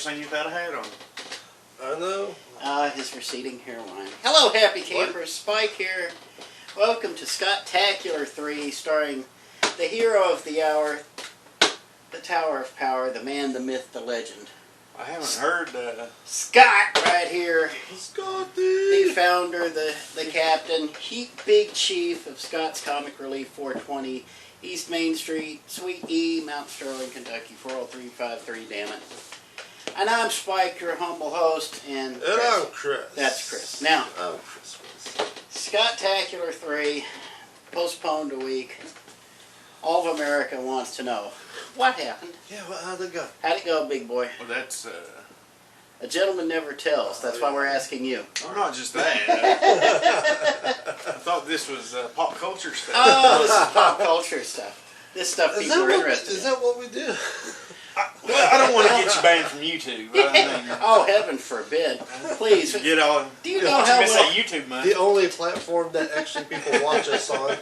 seen you without a hat on. I know. His receding hairline. Hello, happy campers. Spike here. Welcome to Scottacular 3, starring the hero of the hour, the Tower of Power, the man, the myth, the legend. I haven't heard Scott right here. Scotty! The founder, the captain, big chief of Scott's Comic Relief 420, East Main Street, Suite E, Mount Sterling, Kentucky, 40353, damn it. And I'm Spike, your humble host, and I'm Chris. That's Chris. Now, I'm Chris. Scottacular 3, postponed a week. All of America wants to know, what happened? Yeah, well, how'd it go? How'd it go, big boy? Well, that's... A gentleman never tells. That's why we're asking you. Oh, not just that. I thought this was pop culture stuff. Oh, this is pop culture stuff. This stuff people are interested in. Is that what we do? I don't want to get you banned from YouTube. I mean, oh, heaven forbid. Please. Get on. Do you know how miss well, that YouTube money? The only platform that actually people watch us on.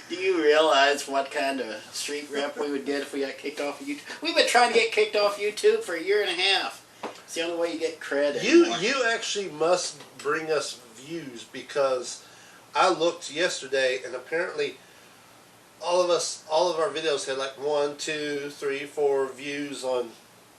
Do you realize what kind of street rep we would get if we got kicked off of YouTube? We've been trying to get kicked off YouTube for a year and a half. It's the only way you get credit. You actually must bring us views, because I looked yesterday and apparently all of our videos had like 1, 2, 3, 4 views on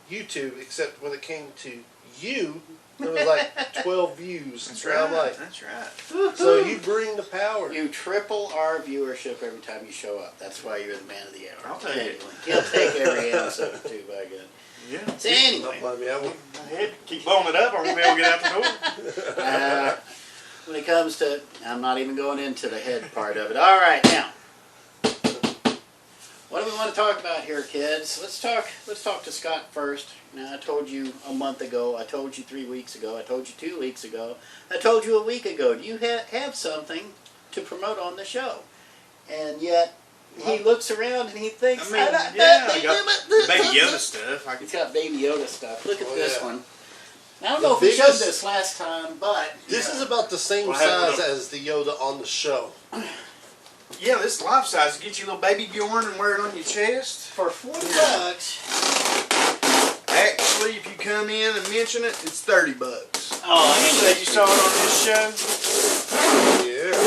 YouTube, except when it came to you, there was like 12 views. That's and right. I'm like, that's right. so you bring the power. You triple our viewership every time you show up. That's why you're the man of the hour. I'll take it. He'll take every episode too, by God. Yeah. So anyway, Keep blowing it up, or we'll be able to get out the door. when it comes to, I'm not even going into the head part of it. All right, now, what do we want to talk about here, kids? Let's talk to Scott first. Now, I told you a month ago. I told you 3 weeks ago. I told you 2 weeks ago. I told you a week ago. Do you have something to promote on the show? And yet, he looks around and he thinks, I got Baby Yoda stuff. He's got Baby Yoda stuff. Look at this one. I don't The know if we showed biggest- this last time, but... This is about the same Well, size as the Yoda on the show. Yeah, this life size. Get you a little baby Bjorn and wear it on your chest. For $40. Actually, if you come in and mention it, it's $30. Oh, You said you saw it on this show? Yeah.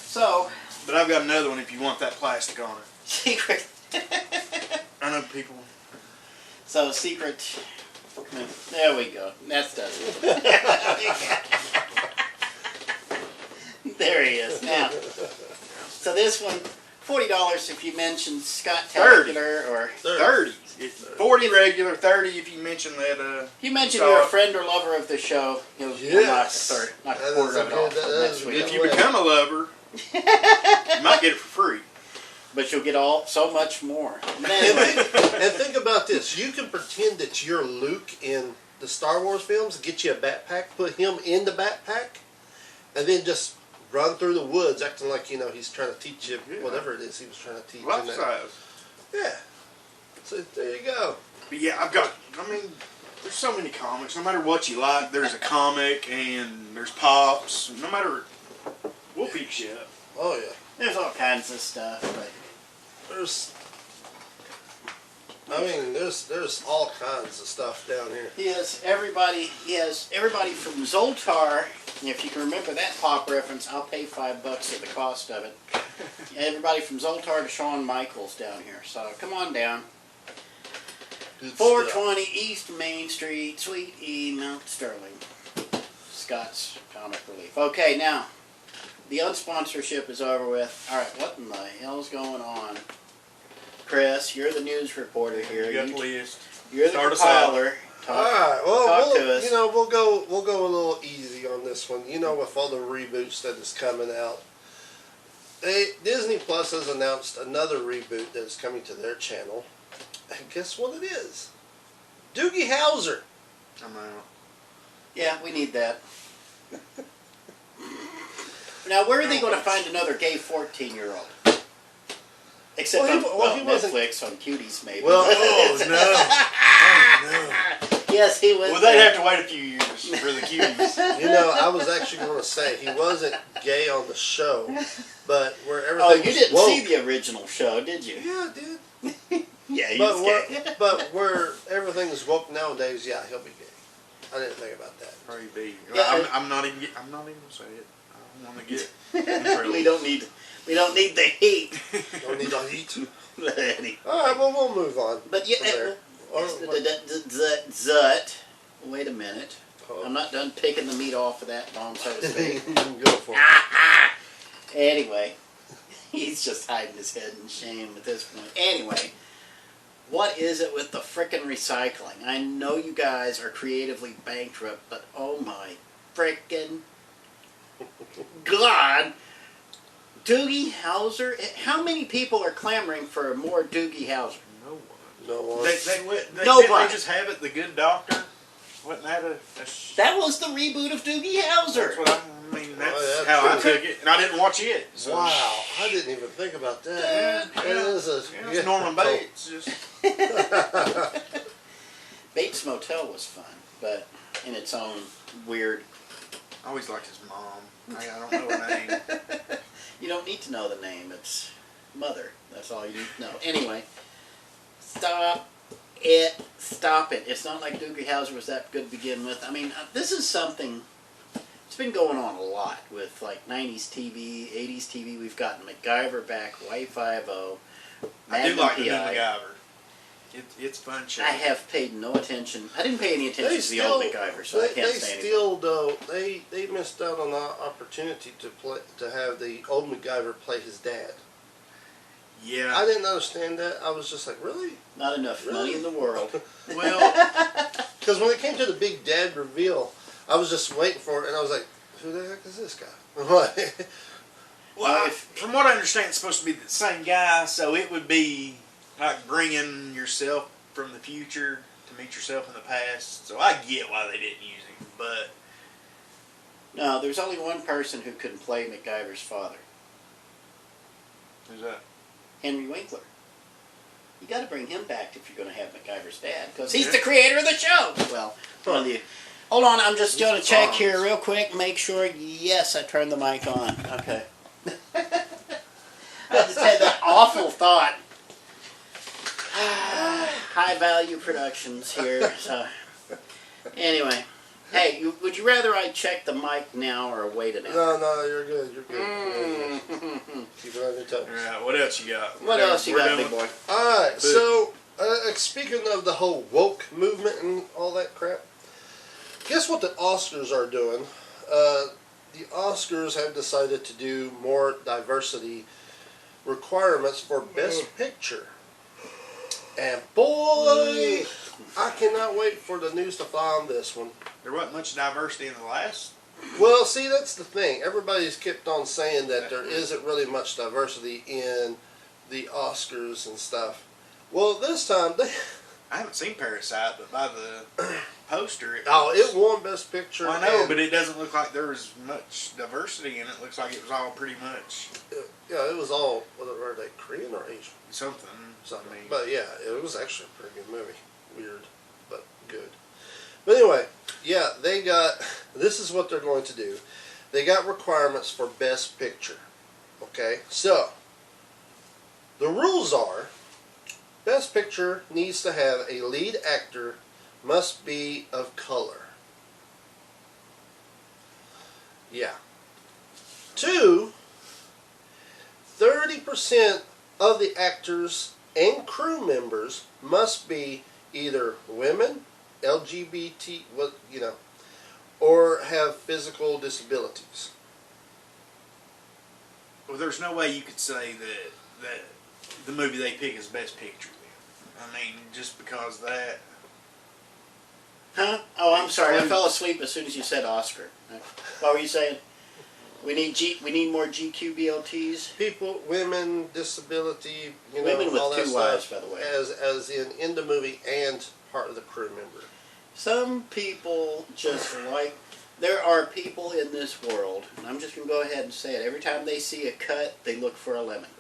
So, But I've got another one if you want that plastic on it. secret. I know people. So, secret. There we go. That's done. There he is. Now, so this one, $40 if you mention Scottacular or 30. 40 regular, 30 if you mention that. if you mention So- you're a friend or lover of the show, he'll Yes. knock a That quarter is a of it off good- that next is a week. good If you become a lover, you might get it for free. But you'll get so much more. But And anyway, and think about this. You can pretend that you're Luke in the Star Wars films, get you a backpack, put him in the backpack, and then just run through the woods acting like, he's trying to teach you whatever it is he was trying to teach you. Life size. Yeah. So there you go. But yeah, there's so many comics. No matter what you like, there's a comic and there's pops. No matter, we'll pick shit up. Oh, yeah. there's all kinds of stuff. But There's all kinds of stuff down here. he has everybody from Zoltar. If you can remember that pop reference, I'll pay $5 at the cost of it. Everybody from Zoltar to Shawn Michaels down here. So come on down. Good 420 East Main Street, Suite E, Mount Sterling. Scott's Comic Relief. Okay, now, the unsponsorship is over with. Alright, what in the hell's going on? Chris, you're the news reporter here. You got the list. You're the Start us out. compiler. All right. Well, talk to us. we'll go a little easy on this one. With all the reboots that is coming out, Disney Plus has announced another reboot that is coming to their channel. And guess what it is? Doogie Howser. I'm out. Yeah, we need that. Now, where are they going to find another gay 14-year-old? Except Well, on he wasn't- Netflix, on Cuties, maybe. Well, Oh no. Yes, he was. Well, they'd have to wait a few years for the cuties. I was actually going to say he wasn't gay on the show, but where everything Oh, you was didn't woke. see the original show, did you? Yeah, I did. Yeah, he's But gay. where everything's woke nowadays, yeah, he'll be gay. I didn't think about that. Probably be. Yeah, I'm not even gonna say it. I don't want to get in trouble. we don't need the heat. Don't need to eat. Any- All right, well, we'll move on. But yeah, from there. Or what- Zut. Wait a minute. Oh. I'm not done picking the meat off of that bone, so to speak. You can go for it. Anyway, he's just hiding his head in shame at this point. Anyway, what is it with the frickin' recycling? I know you guys are creatively bankrupt, but oh my frickin' God. Doogie Howser? How many people are clamoring for more Doogie Howser? No one. No one. They Nobody. They just have it. The Good Doctor. Wasn't that a? That was the reboot of Doogie Howser. That's what I mean. That's Oh, yeah, how I true. took it, and I didn't watch it. So. Wow, I didn't even think about that. Yeah, It is a yeah, it's Norman Bates. Just Bates Motel was fun, but in its own weird. I always liked his mom. I don't know her name. You don't need to know the name. It's Mother. That's all you need to know. Anyway, stop it. Stop it. It's not like Doogie Howser was that good to begin with. I mean, this is something. It's been going on a lot with like 90s TV, 80s TV. We've gotten MacGyver back, Y50. I do like the new PI. MacGyver. It's fun show. I have paid no attention. I didn't pay any attention to the old MacGyver, so I can't say anything. still though they missed out on the opportunity to have the old MacGyver play his dad. Yeah. I didn't understand that. I was just like, really? Not enough money Really? in the world. Well, Because when it came to the big dad reveal, I was just waiting for it, and I was like, who the heck is this guy? well, from what I understand, it's supposed to be the same guy, so it would be like bringing yourself from the future to meet yourself in the past. So I get why they didn't use him, but No, there's only one person who can play MacGyver's father. who's that? Henry Winkler. You got to bring him back if you're going to have MacGyver's dad, because he's the creator of the show. Well, one of the. Hold on, I'm just going to check here real quick, make sure. Yes, I turned the mic on. Okay. I just had that awful thought. High value productions here. So, anyway, hey, would you rather I check the mic now or wait an hour? No, you're good. You're good. Keep it on your toes. All right, what else you got? What else you got, big boy? All right, so speaking of the whole woke movement and all that crap, guess what the Oscars are doing? The Oscars have decided to do more diversity requirements for Best Picture. And boy, I cannot wait for the news to fly on this one. There wasn't much diversity in the last. Well, see, that's the thing. Everybody's kept on saying that there isn't really much diversity in the Oscars and stuff. Well, this time, I haven't seen Parasite, but by the poster, it won Best Picture. Well, I know, and- but it doesn't look like there was much diversity in it. It looks like it was all pretty much yeah, it was all, were they Korean or Asian? something. Something. I mean, But yeah, it was actually a pretty good movie. Weird, but good. But anyway, yeah, this is what they're going to do. They got requirements for Best Picture. Okay, so the rules are Best Picture needs to have a lead actor must be of color. Yeah. 2, 30% of the actors and crew members must be either women, LGBT, or have physical disabilities. well, there's no way you could say that the movie they pick is Best Picture. Then, I mean, just because of that. Huh? Oh, I'm sorry. I fell asleep as soon as you said Oscar. What were you saying? We need more GQBLTs. People, women, disability, Women with all that two stuff, wives, by the way. as in the movie and part of the crew member. Some people just like. There are people in this world, and I'm just going to go ahead and say it. Every time they see a cut, they look for a lemon.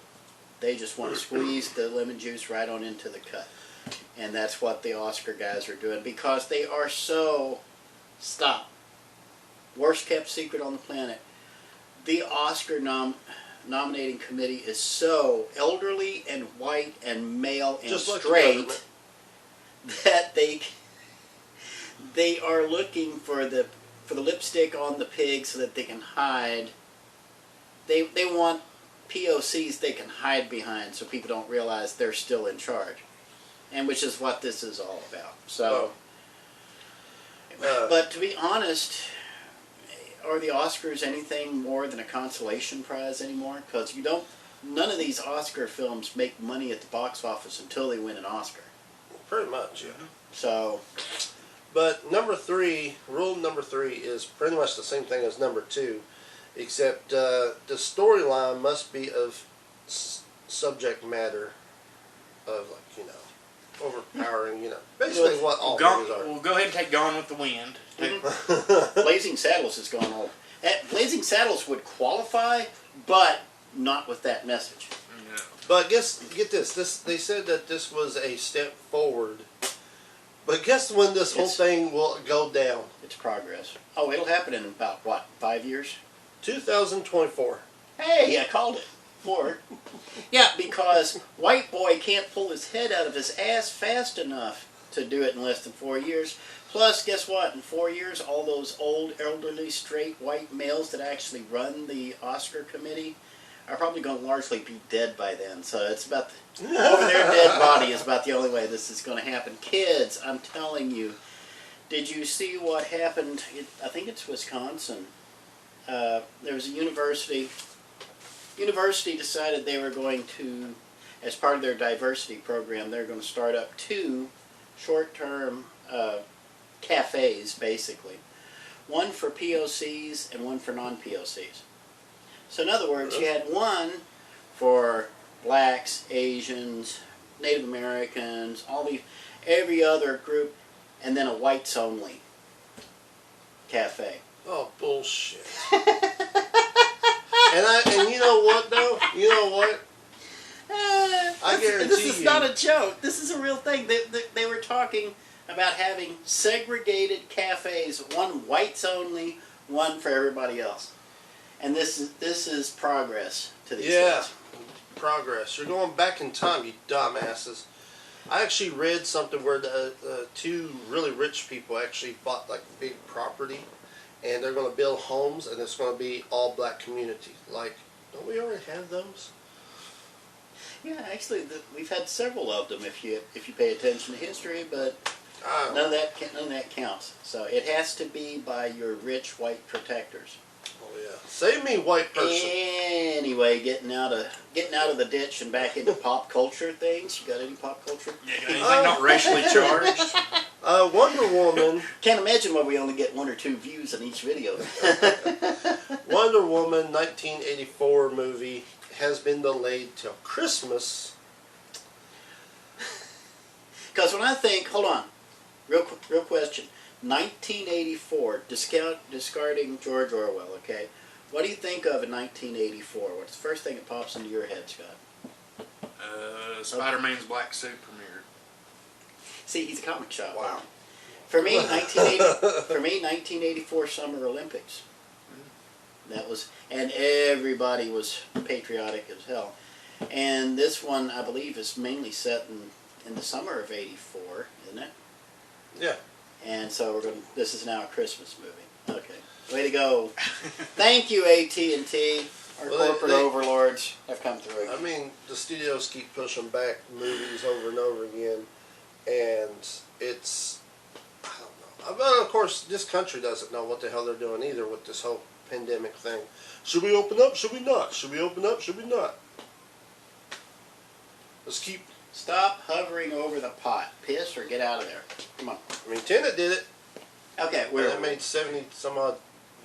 They just want to squeeze the lemon juice right on into the cut. And that's what the Oscar guys are doing because they are so. Stop. Worst kept secret on the planet. The nominating committee is so elderly and white and male and Just like the straight government. that they are looking for the lipstick on the pig so that they can hide. They want POCs they can hide behind so people don't realize they're still in charge, and which is what this is all about. So, but to be honest, are the Oscars anything more than a consolation prize anymore? Because none of these Oscar films make money at the box office until they win an Oscar. Pretty much, yeah. So, but rule number 3 is pretty much the same thing as number 2, except the storyline must be of subject matter of, like, you know, overpowering, you know, basically what all movies are. We'll go ahead and take Gone with the Wind. Blazing Saddles has gone old. Blazing Saddles would qualify, but not with that message. No. But get this. They said that this was a step forward. But guess when this whole thing will go down? It's progress. Oh, it'll happen in about, what, 5 years? 2024. Hey, I called it. 4. Yeah, because white boy can't pull his head out of his ass fast enough to do it in less than 4 years. Plus, guess what? In 4 years, all those old, elderly, straight white males that actually run the Oscar committee are probably going to largely be dead by then. So it's about over their dead body is about the only way this is going to happen. Kids, I'm telling you, did you see what happened? I think it's Wisconsin. There was a university. University decided they were going to, as part of their diversity program, they're going to start up 2 short-term cafes, basically. One for POCs and one for non-POCs. So in other words, you had one for blacks, Asians, Native Americans, every other group, and then a whites-only cafe. Oh, bullshit. And you know what, though? You know what? I guarantee this is you. not a joke. This is a real thing. They were talking about having segregated cafes, one whites only, one for everybody else. And this is progress to these guys. Progress. You're going back in time, you dumbasses. I actually read something where the 2 really rich people actually bought like big property, and they're going to build homes, and it's going to be all black community. Like, don't we already have those? Yeah, actually, we've had several of them if you pay attention to history, but none of that counts. So it has to be by your rich white protectors. Oh yeah, save me, white person. Anyway, getting out of the ditch and back into pop culture things. You got any pop culture? Yeah, got anything not racially charged? Wonder Woman. Can't imagine why we only get 1 or 2 views on each video. Wonder Woman 1984 movie has been delayed till Christmas. Because when I think, hold on, real question, 1984, discarding George Orwell, okay? What do you think of in 1984? What's the first thing that pops into your head, Scott? Spider-Man's black suit premiered. See, he's a comic shop. Wow. For me, 1984 Summer Olympics. That was, and everybody was patriotic as hell. And this one, I believe, is mainly set in the summer of '84, isn't it? Yeah. And so this is now a Christmas movie. Okay, way to go! Thank you, AT&T. Our corporate overlords have come through again. I mean, the studios keep pushing back movies over and over again, and it's, I don't know. But of course, this country doesn't know what the hell they're doing either with this whole pandemic thing. Should we open up? Should we not? Should we open up? Should we not? Let's keep. Stop hovering over the pot. Piss or get out of there. Come on. I mean, Tenet did it. Okay, And it made 70 some odd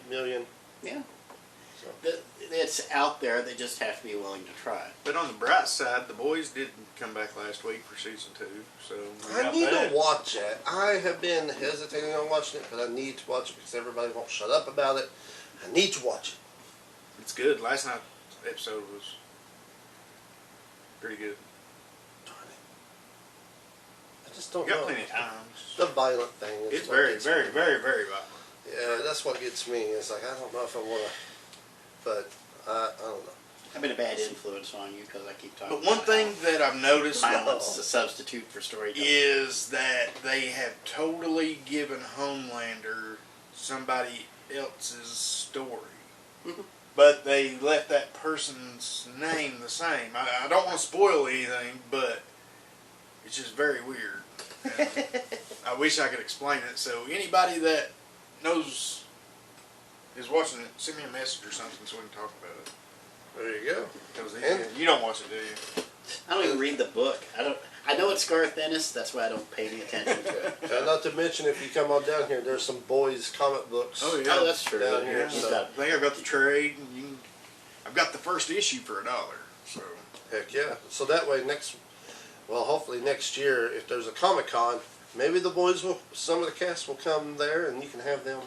million. Yeah. So. It's out there. They just have to be willing to try. But on the bright side, The Boys did come back last week for season 2, so we I got need that. to watch it. I have been hesitating on watching it, but I need to watch it because everybody won't shut up about it. I need to watch it. It's good. Last night's episode was pretty good. I just don't You got know. plenty of time. The violent thing. Is It's what very, gets very, me. very, very violent. Yeah, that's what gets me. It's like, I don't know if I want to, but I don't know. I've been a bad influence on you because I keep talking. But one about thing that I've noticed violence is a substitute for storytelling. is that they have totally given Homelander somebody else's story. Mhm. But they left that person's name the same. I don't want to spoil anything, but it's just very weird. And I wish I could explain it. So anybody that knows is watching it, send me a message or something so we can talk about it. There you go. Because you don't watch it, do you? I don't even read the book. I know it's Garth Ennis. That's why I don't pay any attention to it. Not to mention, if you come on down here, there's some boys' comic books. Oh yeah, Oh, that's true. Down here, Yeah, so I think I've got the trade, and I've got the first issue for $1. So heck yeah. So that way hopefully next year, if there's a Comic-Con, maybe some of the cast will come there, and you can have them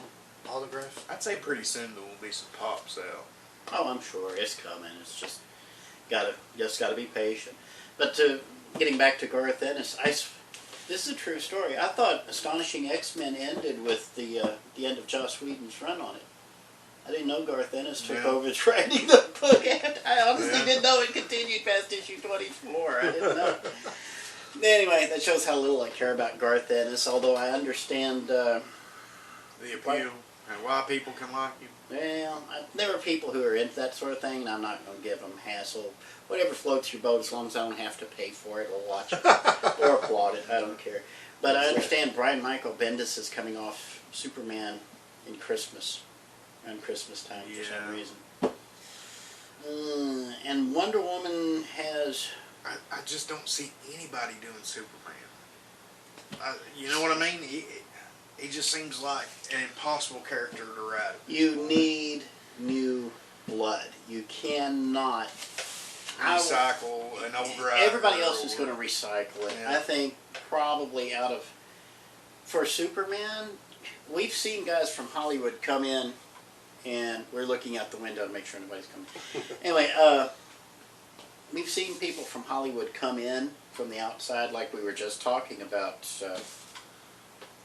autograph. I'd say pretty soon there will be some pops out. Oh, I'm sure it's coming. It's just gotta be patient. But getting back to Garth Ennis, this is a true story. I thought Astonishing X-Men ended with the end of Joss Whedon's run on it. I didn't know Garth Ennis took over writing the book. I honestly didn't know it continued past issue 24. I didn't know. Anyway, that shows how little I care about Garth Ennis, although I understand The appeal and why people can like you. well, there are people who are into that sort of thing, and I'm not going to give them hassle. Whatever floats your boat, as long as I don't have to pay for it or watch it or applaud it, I don't care. But I understand Brian Michael Bendis is coming off Superman in Christmas, around Christmas time for some reason. And Wonder Woman has... I just don't see anybody doing Superman. You know what I mean? He just seems like an impossible character to write. You need new blood. You cannot... Recycle an old writer. Everybody else is going to recycle it. Yeah. I think probably for Superman, we've seen guys from Hollywood come in, and we're looking out the window to make sure nobody's coming. Anyway, we've seen people from Hollywood come in from the outside, like we were just talking about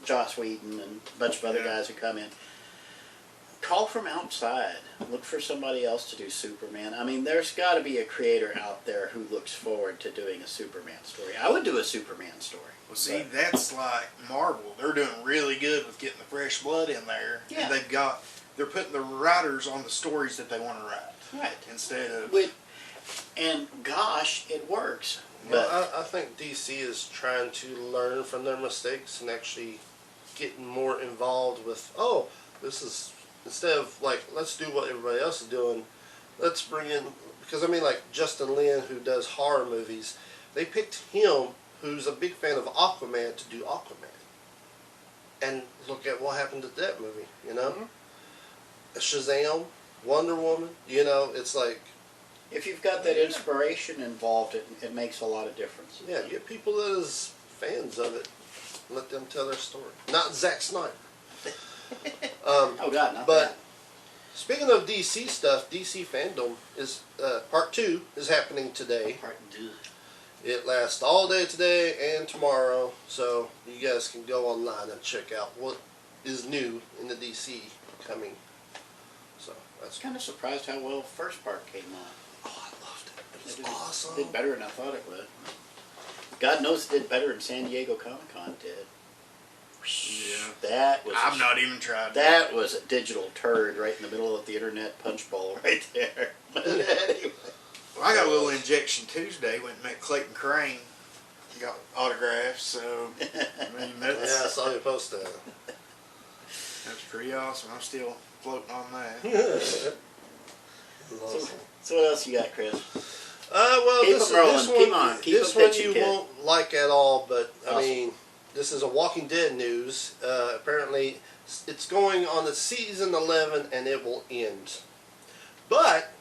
Joss Whedon and a bunch of other guys who come in. Call from outside. Look for somebody else to do Superman. I mean, there's got to be a creator out there who looks forward to doing a Superman story. I would do a Superman story. Well, see, that's like Marvel. They're doing really good with getting the fresh blood in there. Yeah. And they're putting the writers on the stories that they want to write. Right. Instead of... And gosh, it works. Well, But I think DC is trying to learn from their mistakes and actually getting more involved with, this is... Instead of, let's do what everybody else is doing, let's bring in... Because, I mean, like Justin Lin, who does horror movies, they picked him, who's a big fan of Aquaman, to do Aquaman. And look at what happened to that movie, you know? Mm-hmm. Shazam, Wonder Woman, it's like... if you've got that inspiration involved, it makes a lot of difference. Yeah, get people that is fans of it. Let them tell their story. Not Zack Snyder. Oh God, not but that. speaking of DC stuff, DC Fandom is part 2 is happening today. Part 2. It lasts all day today and tomorrow, so you guys can go online and check out what is new in the DC coming. So I was kind of surprised how well the first part came out. Oh, I loved it. It was awesome. It did better than I thought it would. God knows it did better than San Diego Comic-Con did. Yeah. That was I've not even tried that was a digital turd right in the middle of the internet punch bowl right there. But anyway. Well, I got a little injection Tuesday. Went and met Clayton Crane. Got autographs, so I mean Yeah, I saw you post that. That's pretty awesome. I'm still floating on that. Awesome. So what else you got, Chris? Well, Keep this, them rolling. this one, Keep on. Keep this them one pitching, you kid. won't like at all, but Awesome. I mean, this is a Walking Dead news. Apparently, it's going on the season 11, and it will end, but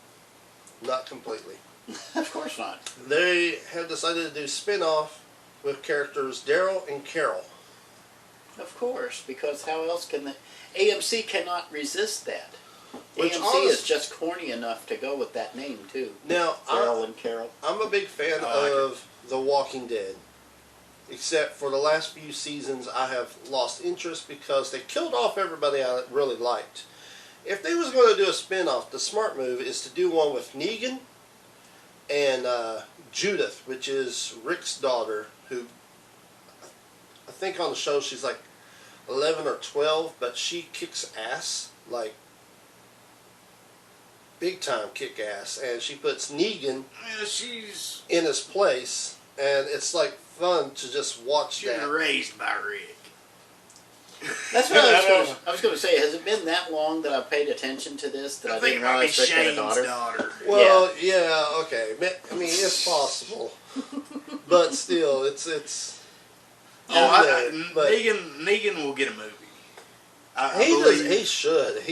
not completely. Of course not. They have decided to do spin-off with characters Daryl and Carol. Of course, because how else can the AMC cannot resist that? Which AMC is just corny enough to go with that name too. Now, Daryl and Carol. I'm a big fan of The Walking Dead. Except for the last few seasons, I have lost interest because they killed off everybody I really liked. If they was going to do a spin-off, the smart move is to do one with Negan and Judith, which is Rick's daughter, who I think on the show she's like 11 or 12, but she kicks ass, like big time kick ass, and she puts Negan She's in his place, and it's like fun to just watch she was that. raised by Rick. That's what I was going to say. Has it been that long that I've paid attention to this that I, think didn't it might be realize Rick had a Shane's daughter? Well, yeah, okay. I mean, it's possible, but still, it's. But Negan will get a movie. I he believe. does. He should.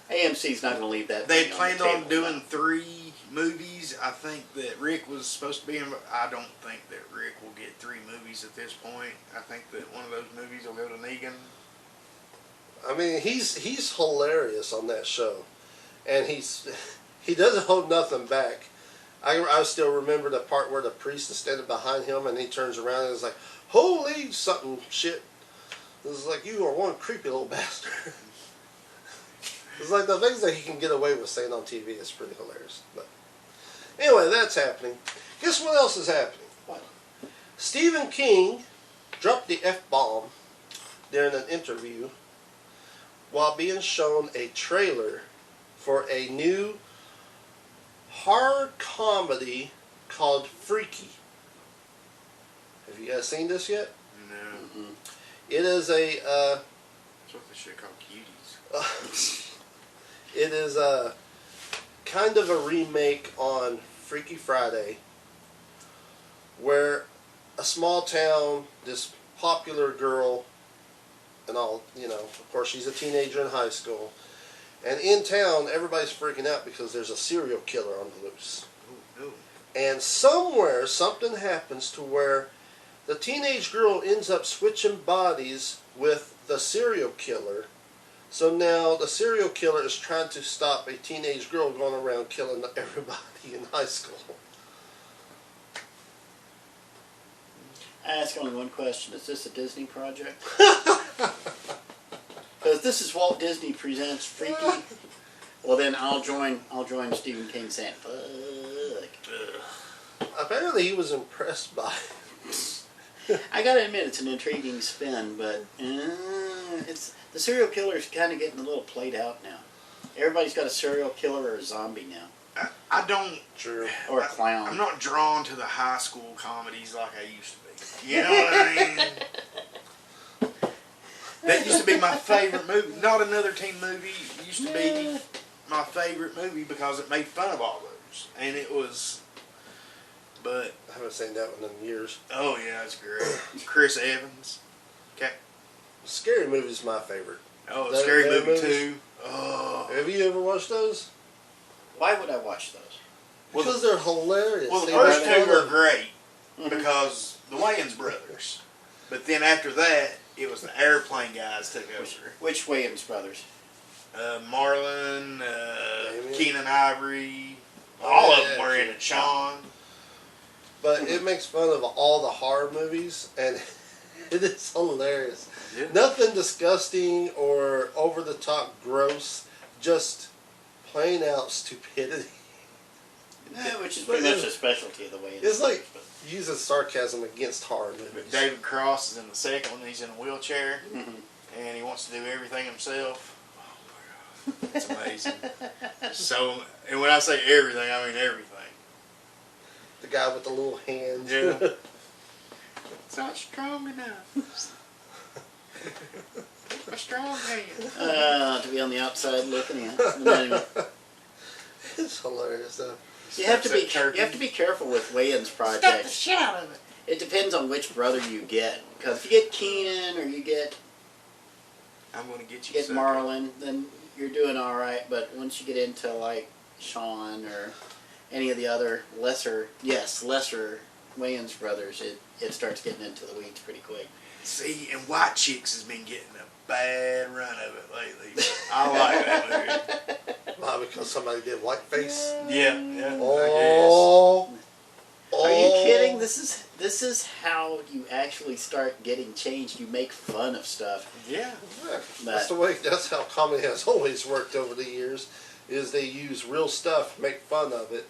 AMC's not going to leave that. They thing planned on, the on table doing now. 3 movies. I think that Rick was supposed to be in. I don't think that Rick will get 3 movies at this point. I think that one of those movies will go to Negan. I mean, he's hilarious on that show, and he doesn't hold nothing back. I still remember the part where the priest is standing behind him, and he turns around and is like, "Holy something shit!" It's like, "You are one creepy little bastard." It's like the things that he can get away with saying on TV is pretty hilarious. But anyway, that's happening. Guess what else is happening? What? Stephen King dropped the F-bomb during an interview while being shown a trailer for a new horror comedy called Freaky. Have you guys seen this yet? No. Mm-hmm. It is a That's what they should call cuties. it is a kind of a remake on Freaky Friday, where a small town, this popular girl, and all, of course she's a teenager in high school, and in town everybody's freaking out because there's a serial killer on the loose. Ooh. And somewhere something happens to where the teenage girl ends up switching bodies with the serial killer. So now the serial killer is trying to stop a teenage girl going around killing everybody in high school. I ask only one question. Is this a Disney project? Because this is Walt Disney Presents Freaky. Well, then I'll join Stephen King saying, fuck. Apparently he was impressed by it. I gotta admit, it's an intriguing spin, but it's the serial killer's kind of getting a little played out now. Everybody's got a serial killer or a zombie now. I don't. True. Or a clown. I'm not drawn to the high school comedies like I used to be. You know what I mean? That used to be my favorite movie. Not Another Teen Movie used to be my favorite movie because it made fun of all those. And it was, but... I haven't seen that one in years. Oh yeah, it's great. Chris Evans. Okay. Scary Movie's my favorite. Oh, That- Scary that Movie movies? 2. Oh. Have you ever watched those? Why would I watch those? Well, Because they're hilarious. Well, the They first make 2 fun are of- great Mhm. because the Wayans brothers. But then after that, it was the Airplane guys took over. Which Williams brothers? Marlon, Damien? Keenan Ivory, Oh, all of yeah, them were in it. Sean. But it makes fun of all the horror movies, and it is hilarious. Yeah. Nothing disgusting or over-the-top gross, just plain out stupidity. Which is pretty much a specialty of the Williams. It's like using sarcasm against horror movies. David Cross is in the second one. He's in a wheelchair, Mhm. and he wants to do everything himself. Oh my God, it's amazing. So, and when I say everything, I mean everything. The guy with the little hands. Yeah. It's not strong enough. A strong hand. To be on the outside looking in. But anyway, It's hilarious though. you have to Turkey. be careful with Wayans Stuff the projects. shit out of it. It depends on which brother you get. Because if you get Keenan or you get I'm going to get you. get sucker. Marlon, then you're doing all right. But once you get into like Sean or any of the other lesser Wayans brothers, it starts getting into the weeds pretty quick. See, and White Chicks has been getting a bad run of it lately. I like that movie. Why? Because somebody did whiteface. Yeah, yeah. Oh. Are you kidding? This is how you actually start getting changed. You make fun of stuff. Yeah. Yeah, that's the way. That's how comedy has always worked over the years. Is they use real stuff, make fun of it,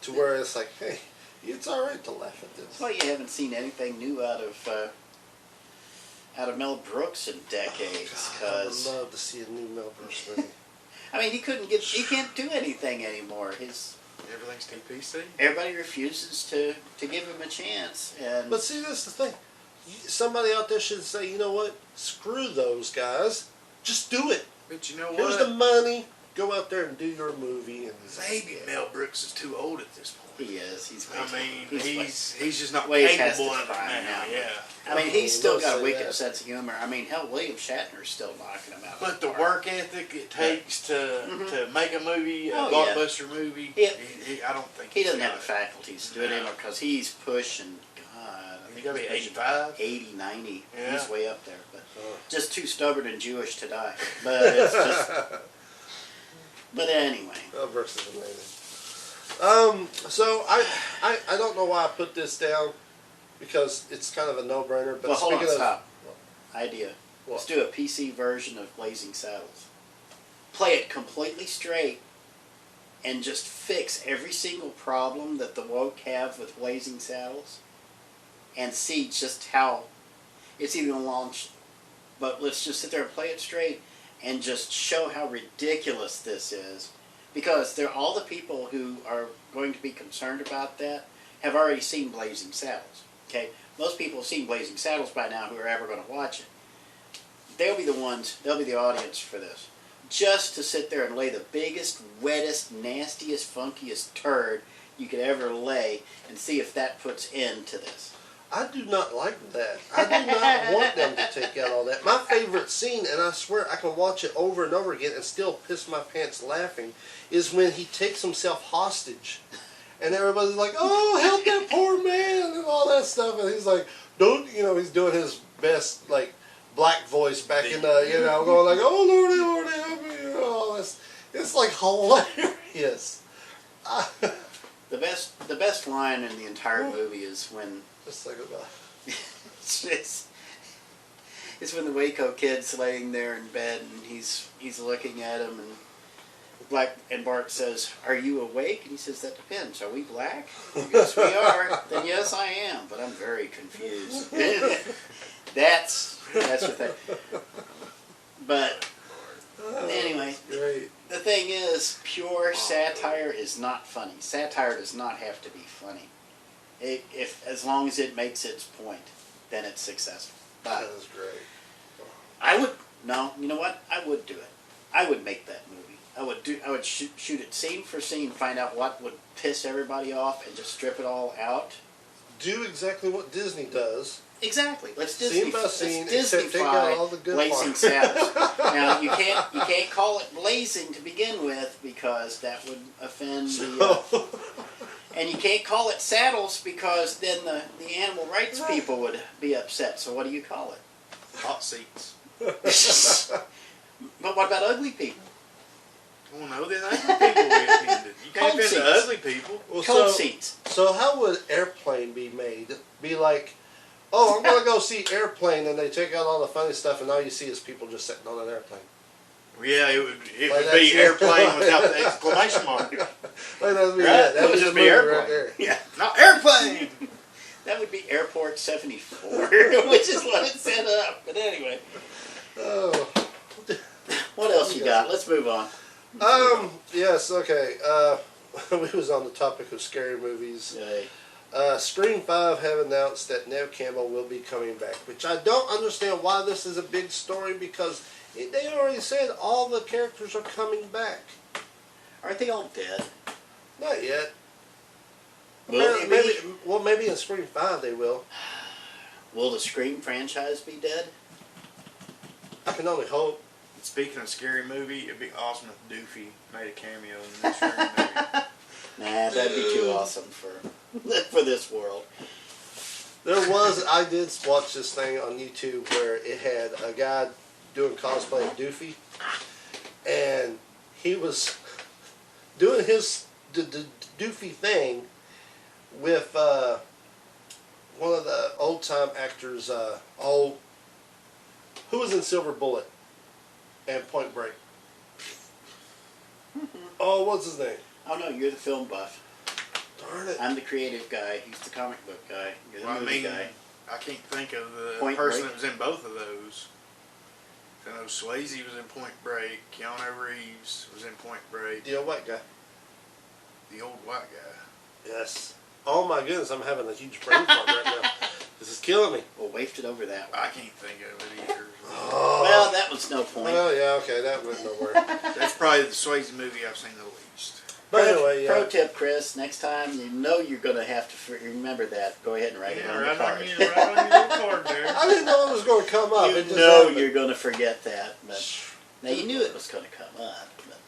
to where it's like, hey, it's all right to laugh at this. That's why you haven't seen anything new out of Mel Brooks in decades. Oh, God, I Cause would love to see a new Mel Brooks movie. I mean, he can't do anything anymore. Everything's TPC. Everybody refuses to give him a chance. And But see, that's the thing. Somebody out there should say, you know what? Screw those guys. Just do it. But you know what? Here's the money. Go out there and do your movie. And Maybe Mel Brooks is too old at this point. he is. He's. I mean, he's just not way capable past of his it prime now. now. Yeah. I mean, he's still don't got a say wicked that. sense of humor. I mean, hell, William Shatner's still knocking him out. But the work ethic it takes to make a movie, a Oh, yeah. blockbuster movie, Yeah. I don't think He he's doesn't got have the it. faculties to do it anymore because he's pushing. God, I You think gotta be he's pushing 85. 80, 90. Yeah. He's way up there, but Oh. just too stubborn and Jewish to die. But it's just. But anyway, Mel Brooks is amazing. So I don't know why I put this down because it's kind of a no-brainer. But well, hold on, speaking of, stop. Idea. What? Let's do a PC version of Blazing Saddles. Play it completely straight and just fix every single problem that the woke have with Blazing Saddles and see just how it's even going to launch. But let's just sit there and play it straight and just show how ridiculous this is. Because all the people who are going to be concerned about that have already seen Blazing Saddles. Okay? Most people have seen Blazing Saddles by now who are ever going to watch it. They'll be the audience for this. Just to sit there and lay the biggest, wettest, nastiest, funkiest turd you could ever lay and see if that puts end to this. I do not like that. I do not want them to take out all that. My favorite scene, and I swear I can watch it over and over again and still piss my pants laughing, is when he takes himself hostage. And everybody's like, oh, help that poor man, and all that stuff. And he's like, he's doing his best, like, black voice back in the, going like, oh, Lordy, Lordy, help me, all this. It's, like, hilarious. The best line in the entire movie is when Just like about it's when the Waco kid's laying there in bed and he's looking at him and Bart says, "Are you awake?" And he says, "That depends. Are we black?" "Yes, we are." "Then yes, I am, but I'm very confused." That's the thing. But anyway, great. the thing is, pure satire is not funny. Satire does not have to be funny. As long as it makes its point, then it's successful. But That is great. you know what? I would do it. I would make that movie. I would shoot it scene for scene, find out what would piss everybody off, and just strip it all out. Do exactly what Disney does. Exactly. Let's Scene by scene, except take out all the good Blazing parts. Saddles. Now you can't call it blazing to begin with because that would offend the. And you can't call it saddles because then the animal rights people would be upset. So what do you call it? Hot seats. But what about ugly people? Oh no, then ugly people will be offended. You can't Cold offend the seats. ugly people. Well, Cold seats. So how would Airplane be made? Be like, oh, I'm going to go see Airplane, and they take out all the funny stuff, and all you see is people just sitting on an airplane. Yeah, it would Like be that's- airplane without the exclamation mark. Like that'd be Right? it. That would the just be movie airplane. right there. Yeah. Not airplane. That would be Airport 74, which is what it set up. But anyway, Oh. what else you got? Let's move on. Yes, okay. We was on the topic of scary movies. Scream 5 have announced that Nev Campbell will be coming back, which I don't understand why this is a big story because they already said all the characters are coming back. Aren't they all dead? Not yet. Will Maybe in Scream 5 they will. Will the Scream franchise be dead? I can only hope. Speaking of scary movie, it'd be awesome if Doofy made a cameo in the scary movie. Nah, that'd be too awesome for this world. I did watch this thing on YouTube where it had a guy doing cosplay of Doofy, and he was doing his Doofy thing with one of the old time actors, who was in Silver Bullet and Point Break. Oh, what's his name? Oh no, you're the film buff. Darn it. I'm the creative guy. He's the comic book guy. You're the movie guy. I can't think of the Point person Break? that was in both of those. I know Swayze was in Point Break. Keanu Reeves was in Point Break. The old white guy. The old white guy. Yes. Oh my goodness, I'm having a huge brain fart right now. This is killing me. We'll waft it over that one. I can't think of it either. Oh. Well, that was no point. Well, yeah, okay, that went nowhere. That's probably the Swayze movie I've seen the least. But anyway, Pro tip, Chris, next time you know you're going to have to remember that, go ahead and write it on the card. Right on your little card there. I didn't know it was going to come up. You It just know happened. you're going to forget that. But now, you knew it was going to come up. But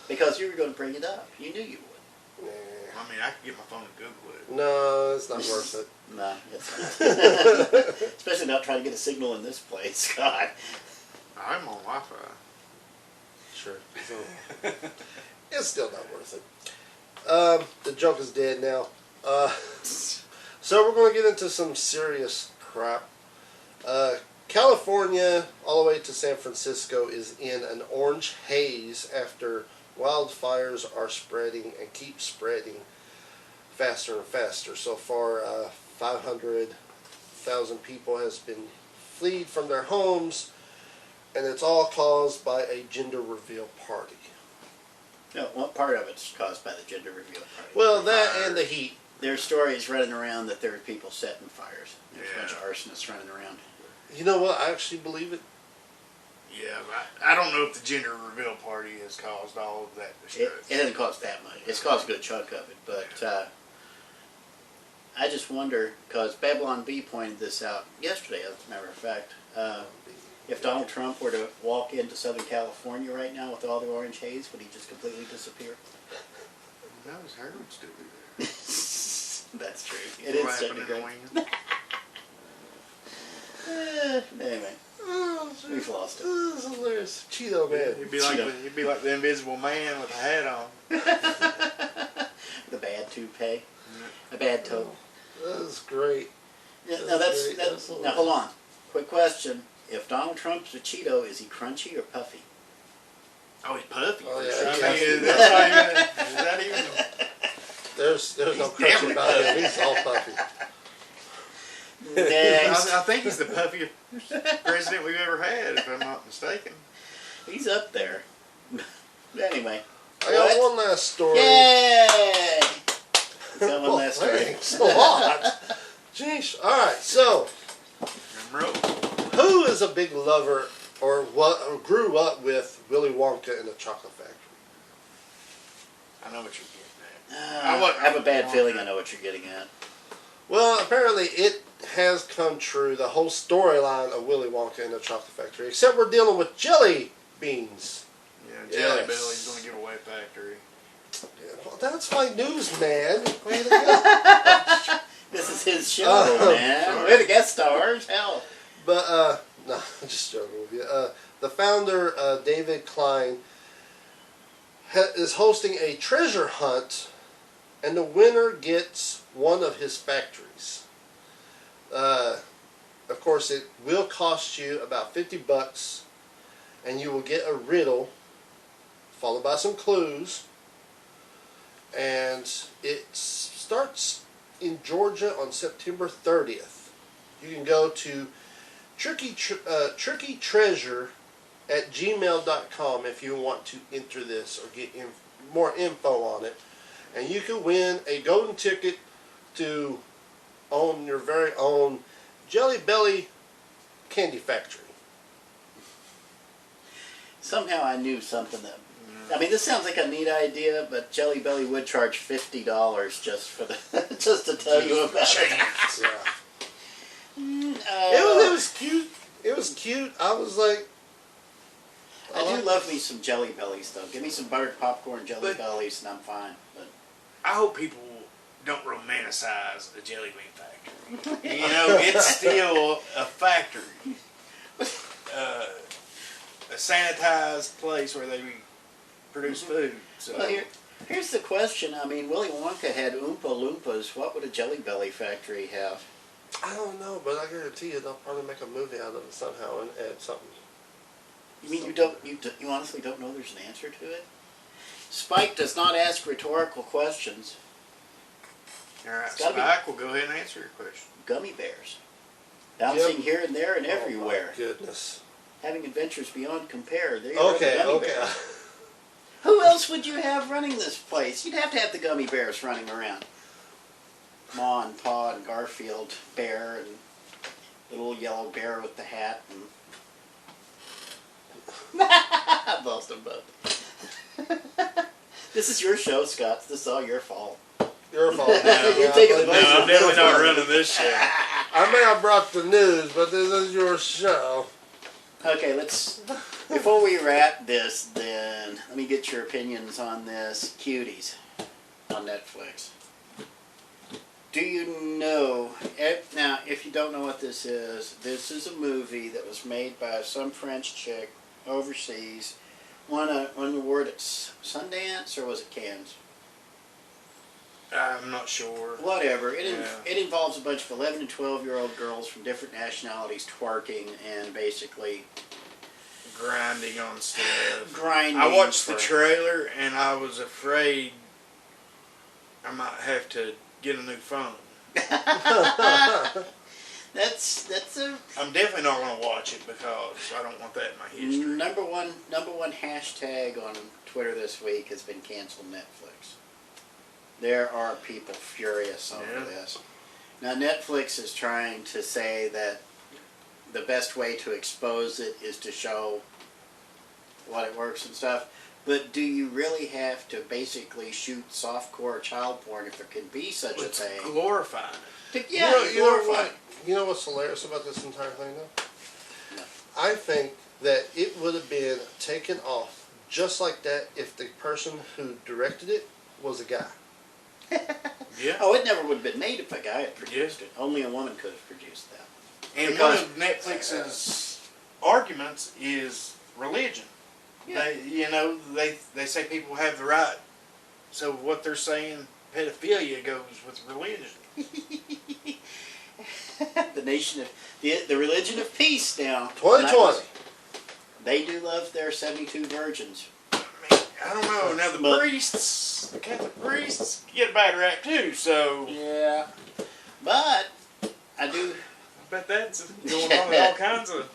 because you were going to bring it up. You knew you would. Nah. I mean, I could get my phone and Google it. No, it's not worth it. No, it's not. Especially not trying to get a signal in this place. God. I'm on Wi-Fi. Sure. So, it's still not worth it. The joke is dead now. So we're going to get into some serious crap. California, all the way to San Francisco, is in an orange haze after wildfires are spreading and keep spreading faster and faster. So far, 500,000 people has been fleed from their homes, and it's all caused by a gender reveal party. No, what part of it's caused by the gender reveal party? Well, that and the heat. There's stories running around that there are people setting fires. There's a bunch of Yeah. arsonists running around. You know what? I actually believe it. Yeah, but I don't know if the gender reveal party has caused all of that It destruction. hasn't caused that much. It's caused a good chunk of it, but I just wonder, because Babylon B pointed this out yesterday, as a matter of fact, if Donald Trump were to walk into Southern California right now with all the orange haze, would he just completely disappear? That was Harold still be there. That's true. It is Flapping starting to in the go. wind. Anyway, Oh, we've lost it. this is hilarious. Cheeto man. He'd be like the Invisible Man with a hat on. The bad toupee. A bad toe. That is great. Yeah, That's now great. that's That's now hold on. Quick question. If Donald Trump's a Cheeto, is he crunchy or puffy? Oh, he's puffy. Oh, for yeah, sure. I he mean, can't- is that even? There's no He's question never about him. He's all puffy. Next. I think he's the puffiest president we've ever had, if I'm not mistaken. He's up there. Anyway. I got What? one last story. Yay! He's got one Well, last story. thanks a lot. Jeez. All right. So, Drum roll. who is a big lover or grew up with Willy Wonka and the Chocolate Factory? I know what you're getting at. I have a bad feeling I know what you're getting at. Well, apparently it has come true. The whole storyline of Willy Wonka and the Chocolate Factory, except we're dealing with jelly beans. Yeah, Jelly Yes. Belly's going to give away a factory. Yeah, well, that's my news, man. Way to go. This is his show, Oh, man. sorry. We're the guest stars. Hell. But, no, I'm just joking with you. The founder, David Klein, is hosting a treasure hunt, and the winner gets one of his factories. Of course, it will cost you about $50, and you will get a riddle, followed by some clues, and it starts in Georgia on September 30th. You can go to trickytreasure@gmail.com if you want to enter this or get more info on it. And you can win a golden ticket to own your very own Jelly Belly candy factory. Somehow I knew something that. I mean, this sounds like a neat idea, but Jelly Belly would charge $50 just for the just to tell you about it. Chance. Yeah. It was cute. It was cute. I was like, I like do love me some Jelly Bellies, though. Give me some buttered popcorn Jelly But- Bellies, and I'm fine. But I hope people don't romanticize a jelly bean factory. You know, it's still a factory. A sanitized place where they produce food. So. well, here's the question. I mean, Willy Wonka had Oompa Loompas. What would a Jelly Belly factory have? I don't know, but I guarantee you they'll probably make a movie out of it somehow and add something. You mean you honestly don't know there's an answer to it? Spike does not ask rhetorical questions. All right, It's gotta be- Spike, we'll go ahead and answer your question. Gummy bears. Bouncing Yep. here and there and Oh, everywhere. my goodness. Having adventures beyond compare. There you are, the Okay, gummy okay. bears. Who else would you have running this place? You'd have to have the gummy bears running around. Ma and Pa and Garfield bear and little yellow bear with the hat and both of them both. This is your show, Scott. This is all your fault. Your fault. You're taking the No, blame. I'm definitely not running this show. I may have brought the news, but this is your show. Okay, before we wrap this, then, let me get your opinions on this. Cuties on Netflix. Do you know, now, if you don't know what this is a movie that was made by some French chick overseas. Won an award at Sundance, or was it Cannes? I'm not sure. Whatever. It Yeah. involves a bunch of 11 and 12-year-old girls from different nationalities twerking and basically Grinding on stuff. grinding. I watched the for- trailer and I was afraid I might have to get a new phone. That's a I'm definitely not going to watch it because I don't want that in my history. number one hashtag on Twitter this week has been cancel Netflix. There are people furious over Yeah. this. Now Netflix is trying to say that the best way to expose it is to show what it works and stuff. But do you really have to basically shoot softcore child porn if there can be such a It's thing? glorifying. Yeah, you know glorify. what? You know what's hilarious about this entire thing, though? No. I think that it would have been taken off just like that if the person who directed it was a guy. Yeah. Oh, it never would have been made if a guy had produced Yeah. it. Only a woman could have produced that. And Because- one of Netflix's arguments is religion. Yeah. They say people have the right. So what they're saying, pedophilia goes with religion. The nation of the religion of peace now. 2020. They do love their 72 virgins. I mean, I don't know. Now the But- priests, the Catholic priests, get a bad rap too. So Yeah. But I do. I bet that's going on with all kinds of.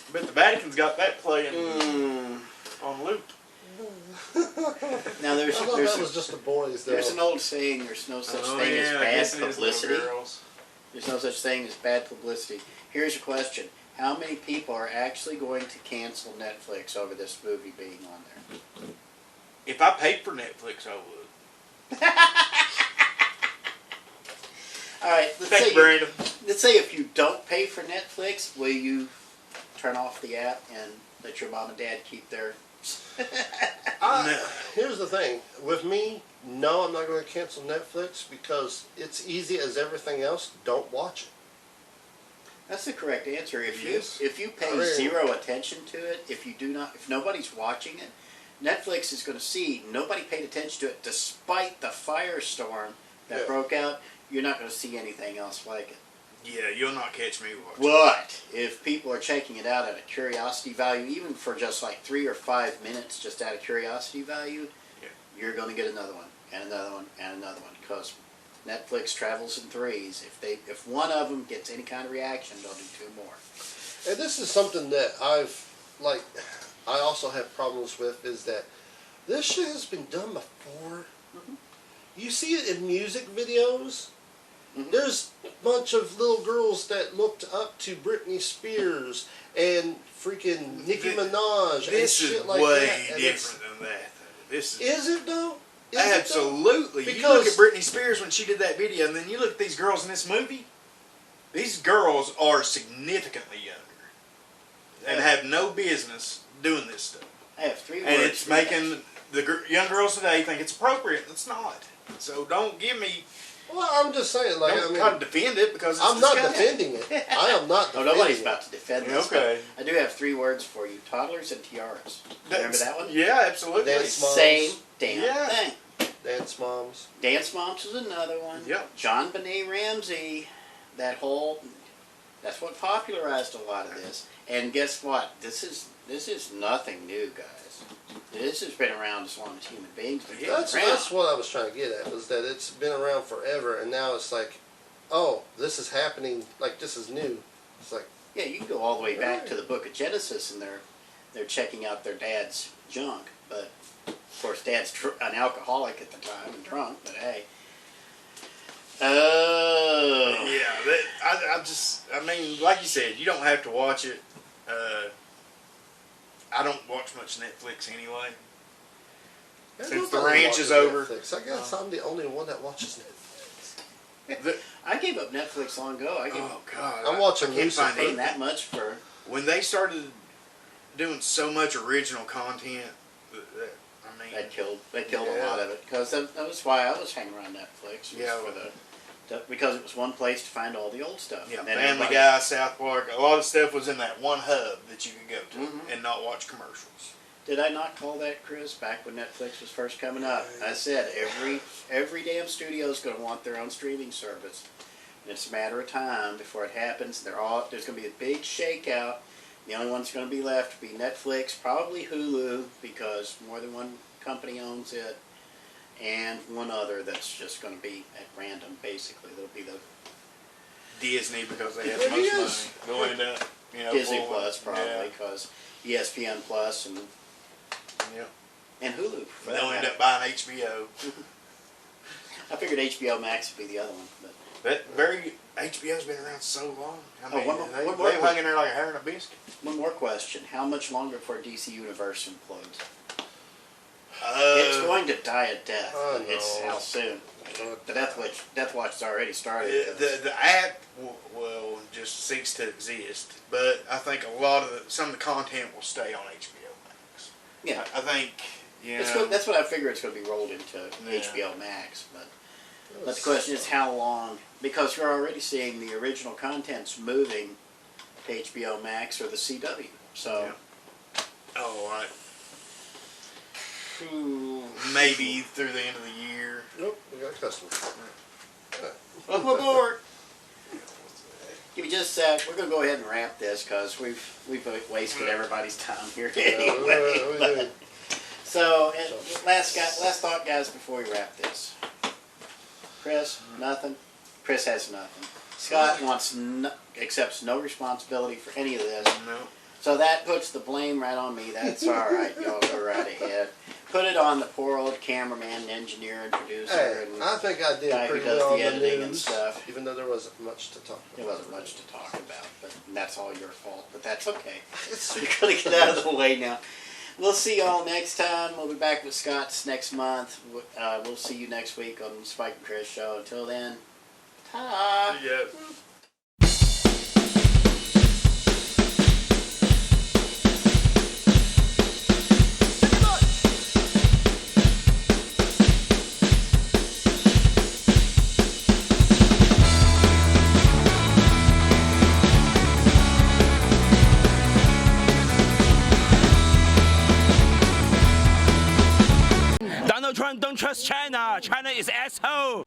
I bet the Vatican's got that playing on loop. Now I thought that was just the boys, though. there's an old saying: there's no such thing as I bad guess it is little publicity. girls. There's no such thing as bad publicity. Here's a question: how many people are actually going to cancel Netflix over this movie being on there? If I paid for Netflix, I would. All right, Thank you, Brandon. let's say if you don't pay for Netflix, will you turn off the app and let your mom and dad keep their? No. Here's the thing. With me, no, I'm not going to cancel Netflix because it's easy as everything else. Don't watch it. That's the correct answer. Yes. If you pay I mean- zero attention to it, if nobody's watching it, Netflix is going to see nobody paid attention to it, despite the firestorm that Yeah. broke out. You're not going to see anything else like it. Yeah, you'll not catch me watching. But if people are checking it out at a curiosity value, even for just like 3 or 5 minutes, just out of curiosity value, Yeah. you're going to get another one and another one and another one because Netflix travels in threes. If one of them gets any kind of reaction, they'll do 2 more. And this is something that I also have problems with is that this shit has been done before. Mhm. You see it in music videos. Mhm. There's a bunch of little girls that looked up to Britney Spears and freaking Nicki Minaj and This is shit like way that. And different than that. This Is it though? Is it though? absolutely. You Because- look at Britney Spears when she did that video, and then you look at these girls in this movie. These girls are significantly younger and have no business doing this stuff. I have 3 words. And it's for that. making the young girls today think it's appropriate. It's not. So don't give me. Well, I'm just saying, like, Don't I try mean, to defend it because it's I'm not disgusting. defending it. I am not Oh, defending nobody's it. about to defend Yeah, this. okay. But I do have 3 words for you: toddlers and tiaras. Remember that one? Yeah, absolutely. Dance moms. Same damn Yeah. thing. Dance moms. Dance Moms is another one. Yep. John Benet Ramsey, that whole That's what popularized a lot of this. And guess what? This is nothing new, guys. This has been around as long as human beings have been around. That's what I was trying to get at, was that it's been around forever, and now it's like, oh, this is happening, like this is new. It's like, yeah, you can go all the way back to the Book of Genesis, and they're checking out their dad's junk. But of course, Dad's an alcoholic at the time and drunk. But hey, Yeah, I mean, like you said, you don't have to watch it. I don't watch much Netflix anyway. Since the ranch is over. Netflix. I guess I'm the only one that watches Netflix. I gave up Netflix long ago. Oh God, I'm watching I can't Lucifer. find paying that much for. When they started doing so much original content, I mean, They killed a lot of it, because that was why I was hanging around Netflix. Because it was one place to find all the old stuff. Yeah, And then Family Guy, South Park, a lot of stuff was in that one hub that you could go to and not watch commercials. Did I not call that, Chris, back when Netflix was first coming up? I said every damn studio is going to want their own streaming service. And it's a matter of time before it happens. There's going to be a big shakeout. The only ones going to be left will be Netflix, probably Hulu, because more than one company owns it, and one other that's just going to be at random, basically. They'll be the Disney, because they have the most money. They'll end up, Disney Plus, probably, because ESPN Plus and Hulu. They'll end up buying HBO. I figured HBO Max would be the other one. But HBO's been around so long. I Oh, mean, one more they've hung in there like a hair in a biscuit. one more question. How much longer before DC Universe implodes? It's going to die a death. Oh, It's no. how soon? The Death Watch has already started. The app will just cease to exist, but I think some of the content will stay on HBO Max. Yeah. I think, That's what I figure it's going to be rolled into HBO Max. But the question is how long, because you're already seeing the original contents moving to HBO Max or the CW. So maybe through the end of the year. Nope, we got a customer. Welcome aboard. Give me just a sec. We're going to go ahead and wrap this because we've wasted everybody's time here anyway. So, last thought, guys, before we wrap this. Chris, nothing. Chris has nothing. Scott accepts no responsibility for any of this. No. So that puts the blame right on me. That's all right. Y'all go right ahead. Put it on the poor old cameraman, and engineer, and producer. Hey, And I think I did guy who pretty does well on the the editing and news, stuff. even though there wasn't much to talk about. There wasn't much to talk about, but that's all your fault. But that's okay. We're going to get out of the way now. We'll see y'all next time. We'll be back with Scott's next month. We'll see you next week on the Spike and Chris show. Until then, ta! Yeah. Donald Trump don't trust China. China is asshole.